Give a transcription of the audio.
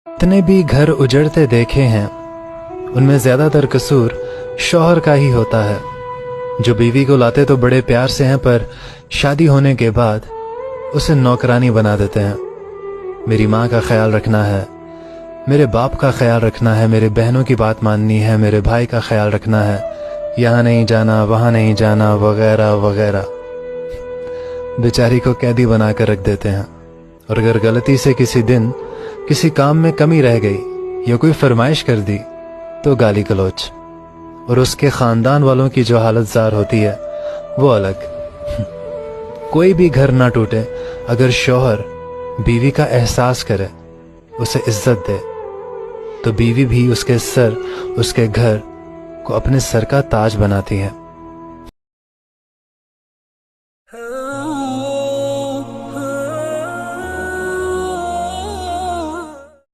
जितने भी घर उजड़ते देखे हैं उनमें ज्यादातर कसूर शौहर का ही होता है, जो बीवी को लाते तो बड़े प्यार से हैं पर शादी होने के बाद उसे नौकरानी बना देते हैं। मेरी माँ का ख्याल रखना है, मेरे बाप का ख्याल रखना है, मेरे बहनों की बात माननी है, मेरे भाई का ख्याल रखना है, यहाँ नहीं जाना वहाँ नहीं जाना वगैरह वगैरह। बेचारी को कैदी बनाकर रख देते हैं, और अगर गलती से किसी दिन किसी काम में कमी रह गई या कोई फरमाइश कर दी तो गाली गलौच, और उसके खानदान वालों की जो हालत जार होती है वो अलग। कोई भी घर ना टूटे अगर शौहर बीवी का एहसास करे, उसे इज्जत दे, तो बीवी भी उसके सर, उसके घर को अपने सर का ताज बनाती है।